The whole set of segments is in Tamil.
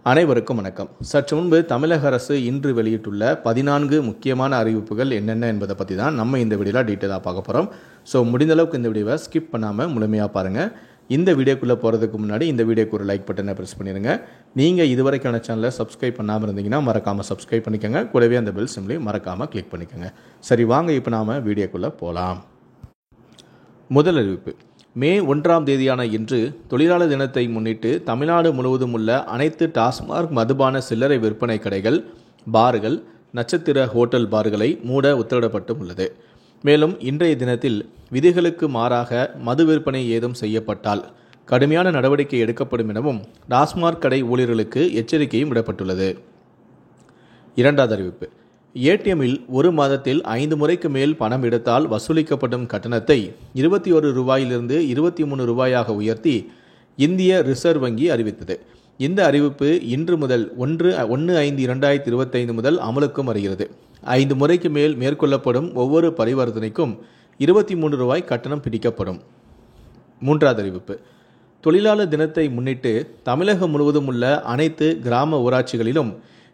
அனைவருக்கும் வணக்கம். சற்று முன்பு தமிழக அரசு இன்று வெளியிட்டுள்ள 14 முக்கியமான அறிவிப்புகள் என்னென்ன என்பதை பற்றி தான் நம்ம இந்த வீடியோவில் டீட்டெயிலாக பார்க்க போகிறோம். ஸோ முடிந்தளவுக்கு இந்த வீடியோவை ஸ்கிப் பண்ணாமல் முழுமையாக பாருங்கள். இந்த வீடியோக்குள்ளே போகிறதுக்கு முன்னாடி இந்த வீடியோக்கு ஒரு லைக் பட்டனை ப்ரெஸ் பண்ணிடுங்க. நீங்கள் இதுவரைக்கான சேனலை சப்ஸ்கிரைப் பண்ணாமல் இருந்தீங்கன்னா மறக்காமல் சப்ஸ்கிரைப் பண்ணிக்கோங்க. கூடவே அந்த பெல் சிம்லையும் மறக்காமல் கிளிக் பண்ணிக்கோங்க. சரி, வாங்க இப்போ நாம் வீடியோக்குள்ளே போகலாம். முதல் அறிவிப்பு. மே 1ஆம் தேதியான இன்று தொழிலாளர் தினத்தை முன்னிட்டு தமிழ்நாடு முழுவதும் உள்ள அனைத்து டாஸ்மாக் மதுபான சில்லறை விற்பனை கடைகள், பார்கள், நட்சத்திர ஹோட்டல் பார்களை மூட உத்தரவிடப்பட்டு உள்ளது. மேலும் இன்றைய தினத்தில் விதிகளுக்கு மாறாக மது விற்பனை ஏதும் செய்யப்பட்டால் கடுமையான நடவடிக்கை எடுக்கப்படும் எனவும் டாஸ்மாக் கடை ஊழியர்களுக்கு எச்சரிக்கையும் விடப்பட்டுள்ளது. இரண்டாவது அறிவிப்பு. ஏடிஎம்மில் ஒரு மாதத்தில் 5 முறைக்கு மேல் பணம் எடுத்தால் வசூலிக்கப்படும் கட்டணத்தை 21 ரூபாயிலிருந்து 23 ரூபாயாக உயர்த்தி இந்திய ரிசர்வ் வங்கி அறிவித்தது. இந்த அறிவிப்பு இன்று முதல் 1/5/2025 முதல் அமலுக்கும் வருகிறது. 5 முறைக்கு மேல் மேற்கொள்ளப்படும் ஒவ்வொரு பரிவர்த்தனைக்கும் 23 ரூபாய் கட்டணம் பிடிக்கப்படும். மூன்றாவது அறிவிப்பு. தொழிலாளர் தினத்தை முன்னிட்டு தமிழகம் முழுவதும் உள்ள அனைத்து கிராம ஊராட்சிகளிலும்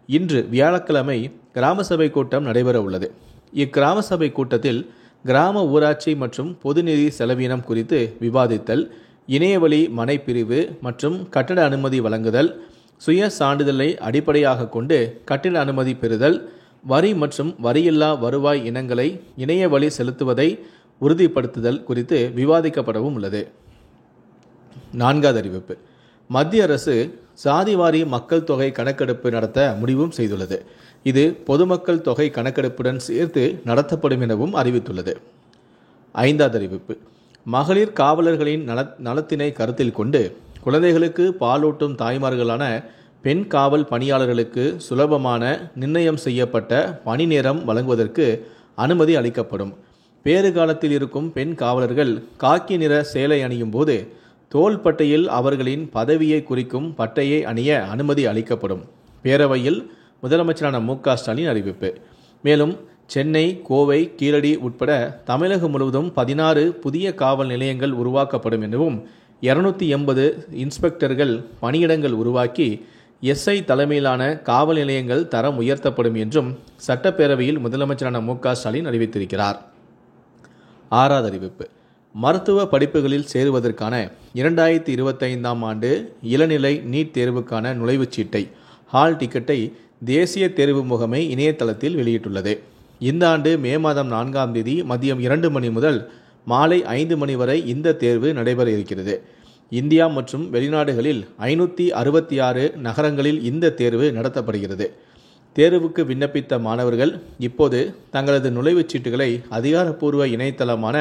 இன்று வியாழக்கிழமை கிராம சபை கூட்டம் நடைபெற உள்ளது. இக்கிராம சபை கூட்டத்தில் கிராம ஊராட்சி மற்றும் பொதுநிதி செலவீனம் குறித்து விவாதித்தல், இணையவழி மனைப்பிரிவு மற்றும் கட்டட அனுமதி வழங்குதல், சுய சான்றிதழை அடிப்படையாக கொண்டு கட்டிட அனுமதி பெறுதல், வரி மற்றும் வரியில்லா வருவாய் இனங்களை இணையவழி செலுத்துவதை உறுதிப்படுத்துதல் குறித்து விவாதிக்கப்படவும் உள்ளது. நான்காவது அறிவிப்பு. மத்திய அரசு சாதிவாரி மக்கள் தொகை கணக்கெடுப்பு நடத்த முடிவும் செய்துள்ளது. இது பொதுமக்கள் தொகை கணக்கெடுப்புடன் சேர்த்து நடத்தப்படும் எனவும் அறிவித்துள்ளது. ஐந்தாவது அறிவிப்பு. மகளிர் காவலர்களின் நலத்தினை கருத்தில் கொண்டு குழந்தைகளுக்கு பாலூட்டும் தாய்மார்களான பெண் காவல் பணியாளர்களுக்கு சுலபமான நிர்ணயம் செய்யப்பட்ட பணி நேரம் வழங்குவதற்கு அனுமதி அளிக்கப்படும். பேறுகாலத்தில் இருக்கும் பெண் காவலர்கள் காக்கி நிற சேலை அணியும் போது தோள்பட்டையில் அவர்களின் பதவியை குறிக்கும் பட்டையை அணிய அனுமதி அளிக்கப்படும். பேரவையில் முதலமைச்சரான மு.க.ஸ்டாலின் அறிவிப்பு. மேலும் சென்னை, கோவை, கீழடி உட்பட தமிழகம் முழுவதும் 16 புதிய காவல் நிலையங்கள் உருவாக்கப்படும் எனவும் 280 இன்ஸ்பெக்டர்கள் பணியிடங்கள் உருவாக்கி எஸ்ஐ தலைமையிலான காவல் நிலையங்கள் தரம் உயர்த்தப்படும் என்றும் சட்டப்பேரவையில் முதலமைச்சரான மு.க.ஸ்டாலின் அறிவித்திருக்கிறார். ஆறாவது அறிவிப்பு. மருத்துவ படிப்புகளில் சேருவதற்கான 2025ஆம் ஆண்டு இளநிலை நீட் தேர்வுக்கான நுழைவுச்சீட்டை ஹால் டிக்கெட்டை தேசிய தேர்வு முகமை இணையதளத்தில் வெளியிட்டுள்ளது. இந்த ஆண்டு மே மாதம் 4ஆம் தேதி மதியம் 2 மணி முதல் மாலை 5 மணி வரை இந்த தேர்வு நடைபெற இருக்கிறது. இந்தியா மற்றும் வெளிநாடுகளில் 566 நகரங்களில் இந்த தேர்வு நடத்தப்படுகிறது. தேர்வுக்கு விண்ணப்பித்த மாணவர்கள் இப்போது தங்களது நுழைவுச்சீட்டுகளை அதிகாரப்பூர்வ இணையதளமான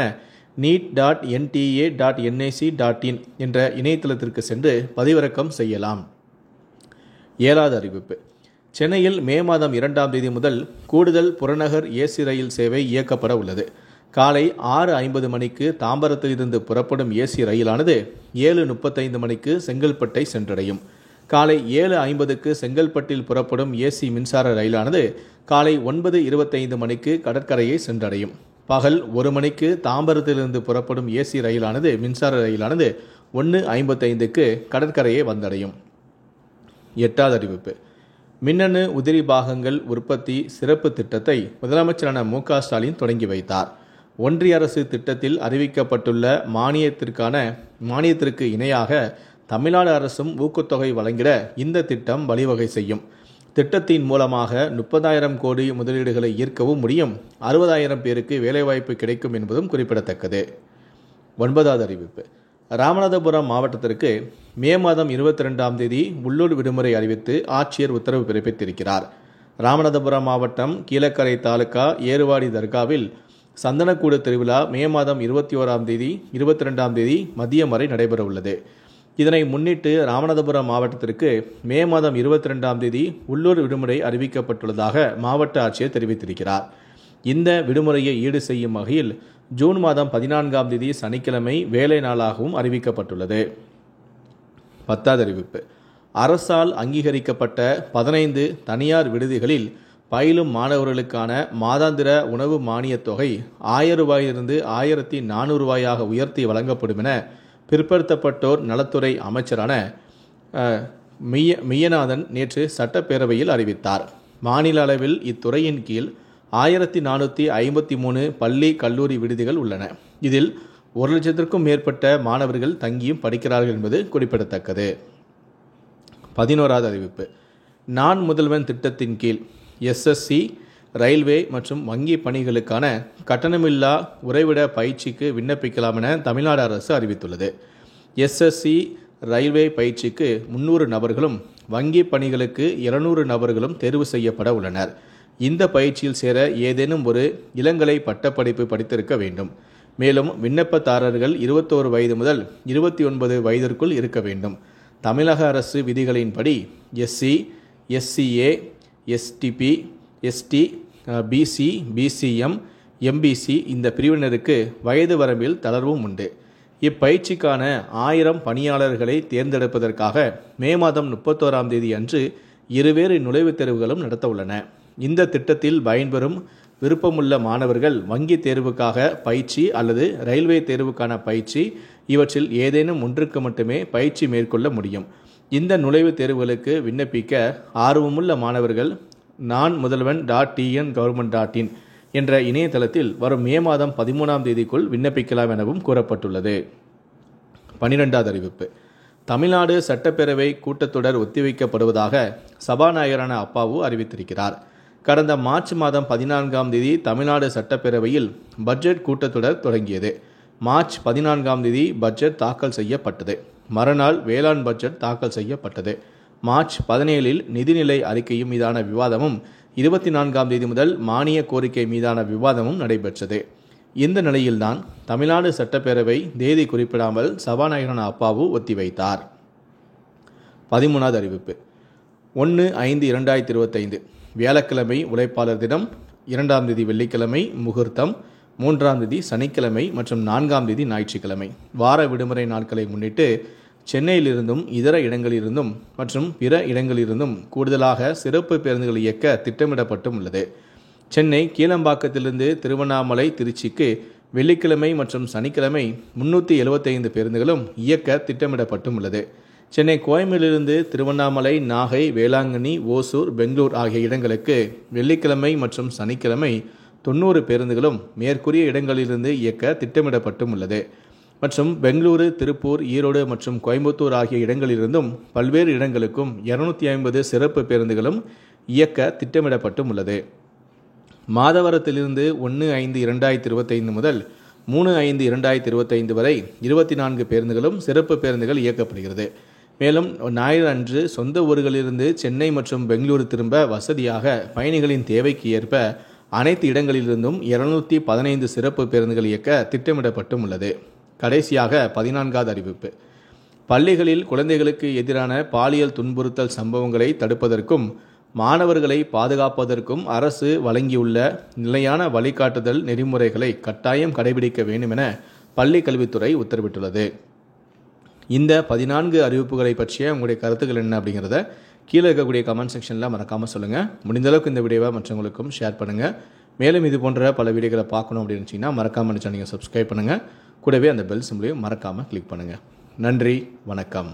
neet.nta.nic.in என்ற இணையதளத்திற்கு சென்று பதிவிறக்கம் செய்யலாம். ஏழாவது அறிவிப்பு. சென்னையில் மே மாதம் 2ஆம் தேதி முதல் கூடுதல் புறநகர் ஏசி ரயில் சேவை இயக்கப்பட உள்ளது. காலை 6:50 மணிக்கு தாம்பரத்திலிருந்து புறப்படும் ஏசி ரயிலானது 7:35 மணிக்கு செங்கல்பட்டை சென்றடையும். காலை 7:50க்கு செங்கல்பட்டில் புறப்படும் ஏசி மின்சார ரயிலானது காலை 9:25 மணிக்கு கடற்கரையை சென்றடையும். பகல் 1 மணிக்கு தாம்பரத்திலிருந்து புறப்படும் ஏசி ரயிலானது மின்சார ரயிலானது 1:55க்கு கடற்கரையை வந்தடையும். எட்டாவது அறிவிப்பு. மின்னணு உதிரி பாகங்கள் உற்பத்தி சிறப்பு திட்டத்தை முதலமைச்சரான மு.க.ஸ்டாலின் தொடங்கி வைத்தார். ஒன்றிய அரசு திட்டத்தில் அறிவிக்கப்பட்டுள்ள மானியத்திற்கு இணையாக தமிழ்நாடு அரசும் ஊக்கத்தொகை வழங்கிட இந்த திட்டம் வழிவகை செய்யும். திட்டத்தின் மூலமாக 30,000 கோடி முதலீடுகளை ஈர்க்கவும் முடியும். 60,000 பேருக்கு வேலைவாய்ப்பு கிடைக்கும் என்பதும் குறிப்பிடத்தக்கது. 9வது அறிவிப்பு. ராமநாதபுரம் மாவட்டத்திற்கு மே மாதம் 22ஆம் தேதி உள்ளூர் விடுமுறை அறிவித்து ஆட்சியர் உத்தரவு பிறப்பித்திருக்கிறார். ராமநாதபுரம் மாவட்டம் கீழக்கரை தாலுகா ஏறுவாடி தர்காவில் சந்தனக்கூடு திருவிழா மே மாதம் 21ஆம் தேதி 22ஆம் தேதி மதியம் வரை நடைபெற உள்ளது. இதனை முன்னிட்டு ராமநாதபுரம் மாவட்டத்திற்கு மே மாதம் 22ஆம் தேதி உள்ளூர் விடுமுறை அறிவிக்கப்பட்டுள்ளதாக மாவட்ட ஆட்சியர் தெரிவித்திருக்கிறார். இந்த விடுமுறையை ஈடு செய்யும் வகையில் ஜூன் மாதம் 14ஆம் தேதி சனிக்கிழமை வேலை நாளாகவும் அறிவிக்கப்பட்டுள்ளது. 10வது அறிவிப்பு. அரசால் அங்கீகரிக்கப்பட்ட 15 தனியார் விடுதிகளில் பயிலும் மாணவர்களுக்கான மாதாந்திர உணவு மானியத் தொகை 1000 ரூபாயிலிருந்து 1400 ரூபாயாக உயர்த்தி வழங்கப்படும் என பிற்படுத்தப்பட்டோர் நலத்துறை அமைச்சரான மெய்யநாதன் நேற்று சட்டப்பேரவையில் அறிவித்தார். மாநில அளவில் இத்துறையின் கீழ் 1453 பள்ளி கல்லூரி விடுதிகள் உள்ளன. இதில் 1,00,000க்கும் மேற்பட்ட மாணவர்கள் தங்கியும் படிக்கிறார்கள் என்பது குறிப்பிடத்தக்கது. 11வது அறிவிப்பு. நான் முதல்வன் திட்டத்தின் கீழ் SSC, ரயில்வே மற்றும் வங்கி பணிகளுக்கான கட்டணமில்லா உறைவிட பயிற்சிக்கு விண்ணப்பிக்கலாம் என தமிழ்நாடு அரசு அறிவித்துள்ளது. SSC ரயில்வே பயிற்சிக்கு 300 நபர்களும் வங்கி பணிகளுக்கு 200 நபர்களும் தேர்வு செய்யப்பட உள்ளனர். இந்த பயிற்சியில் சேர ஏதேனும் ஒரு இளங்கலை பட்டப்படிப்பு படித்திருக்க வேண்டும். மேலும் விண்ணப்பதாரர்கள் 21 வயது முதல் 29 வயதிற்குள் இருக்க வேண்டும். தமிழக அரசு விதிகளின்படி SC, SCA, STP, ST, BC, BCM, MBC இந்த பிரிவினருக்கு வயது வரம்பில் தளர்வும் உண்டு. இப்பயிற்சிக்கான 1000 பணியாளர்களை தேர்ந்தெடுப்பதற்காக மே மாதம் 31ஆம் தேதி அன்று இருவேறு நுழைவுத் தேர்வுகளும் நடத்த உள்ளன. இந்த திட்டத்தில் பயன்பெறும் விருப்பமுள்ள மாணவர்கள் வங்கி தேர்வுக்காக பயிற்சி அல்லது ரயில்வே தேர்வுக்கான பயிற்சி இவற்றில் ஏதேனும் ஒன்றுக்கு மட்டுமே பயிற்சி மேற்கொள்ள முடியும். இந்த நுழைவுத் தேர்வுகளுக்கு விண்ணப்பிக்க ஆர்வமுள்ள மாணவர்கள் nanmudalvan.tn.government.in என்ற இணையதளத்தில் வரும் மே மாதம் 13ஆம் தேதிக்குள் விண்ணப்பிக்கலாம் எனவும் கூறப்பட்டுள்ளது. 12வது அறிவிப்பு. தமிழ்நாடு சட்டப்பேரவை கூட்டத்தொடர் ஒத்திவைக்கப்படுவதாக சபாநாயகரான அப்பாவு அறிவித்திருக்கிறார். கடந்த மார்ச் மாதம் 14ஆம் தேதி தமிழ்நாடு சட்டப்பேரவையில் பட்ஜெட் கூட்டத்தொடர் தொடங்கியது. மார்ச் 14ஆம் தேதி பட்ஜெட் தாக்கல் செய்யப்பட்டது. மறுநாள் வேளாண் பட்ஜெட் தாக்கல் செய்யப்பட்டது. மார்ச் 17இல் நிதிநிலை அறிக்கையும் மீதான விவாதமும் 24ஆம் தேதி முதல் மானிய கோரிக்கை மீதான விவாதமும் நடைபெற்றது. இந்த நிலையில்தான் தமிழ்நாடு சட்டப்பேரவை தேதி குறிப்பிடாமல் சபாநாயகரான அப்பாவு ஒத்திவைத்தார். 13வது அறிவிப்பு. 1/5/2025 வியாழக்கிழமை உழைப்பாளர் தினம், 2ஆம் தேதி வெள்ளிக்கிழமை முகூர்த்தம், 3ஆம் தேதி சனிக்கிழமை மற்றும் 4ஆம் தேதி ஞாயிற்றுக்கிழமை வார விடுமுறை நாட்களை முன்னிட்டு சென்னையிலிருந்தும் இதர இடங்களிலிருந்தும் மற்றும் பிற இடங்களிலிருந்தும் கூடுதலாக சிறப்பு பேருந்துகள் இயக்க திட்டமிடப்பட்டும் உள்ளது. சென்னை கீழம்பாக்கத்திலிருந்து திருவண்ணாமலை, திருச்சிக்கு வெள்ளிக்கிழமை மற்றும் சனிக்கிழமை 375 பேருந்துகளும் இயக்க திட்டமிடப்பட்டும் உள்ளது. சென்னை கோயம்பேட்டிலிருந்து திருவண்ணாமலை, நாகை, வேளாங்கண்ணி, ஓசூர், பெங்களூர் ஆகிய இடங்களுக்கு வெள்ளிக்கிழமை மற்றும் சனிக்கிழமை 90 பேருந்துகளும் மேற்கூறிய இடங்களிலிருந்து இயக்க திட்டமிடப்பட்டும் உள்ளது. மற்றும் பெங்களூரு, திருப்பூர், ஈரோடு மற்றும் கோயம்புத்தூர் ஆகிய இடங்களிலிருந்தும் பல்வேறு இடங்களுக்கும் 250 சிறப்பு பேருந்துகளும் இயக்க திட்டமிடப்பட்டும் உள்ளது. மாதவரத்திலிருந்து 1/5/2025 முதல் 3/5/2025 வரை 24 பேருந்துகளும் சிறப்பு பேருந்துகள் இயக்கப்படுகிறது. மேலும் ஞாயிறு அன்று சொந்த ஊர்களிலிருந்து சென்னை மற்றும் பெங்களூரு திரும்ப வசதியாக பயணிகளின் தேவைக்கு ஏற்ப அனைத்து இடங்களிலிருந்தும் 215 சிறப்பு பேருந்துகள் இயக்க திட்டமிடப்பட்டும் உள்ளது. கடைசியாக 14வது அறிவிப்பு. பள்ளிகளில் குழந்தைகளுக்கு எதிரான பாலியல் துன்புறுத்தல் சம்பவங்களை தடுப்பதற்கும் மாணவர்களை பாதுகாப்பதற்கும் அரசு வழங்கியுள்ள நிலையான வழிகாட்டுதல் நெறிமுறைகளை கட்டாயம் கடைபிடிக்க வேண்டும் என பள்ளி கல்வித்துறை உத்தரவிட்டுள்ளது. இந்த 14 அறிவிப்புகளை பற்றிய உங்களுடைய கருத்துக்கள் என்ன அப்படிங்கிறத கீழே இருக்கக்கூடிய கமெண்ட் செக்ஷனில் மறக்காமல் சொல்லுங்கள். முடிந்தளவுக்கு இந்த வீடியோவை மற்றவங்களுக்கும் ஷேர் பண்ணுங்கள். மேலும் இது போன்ற பல வீடியோக்களை பார்க்கணும் அப்படின்னு நினச்சிங்கன்னா மறக்காமல் சேனலை சப்ஸ்கிரைப் பண்ணுங்கள். கூடவே அந்த பெல் சிம்பளையும் மறக்காமல் கிளிக் பண்ணுங்கள். நன்றி, வணக்கம்.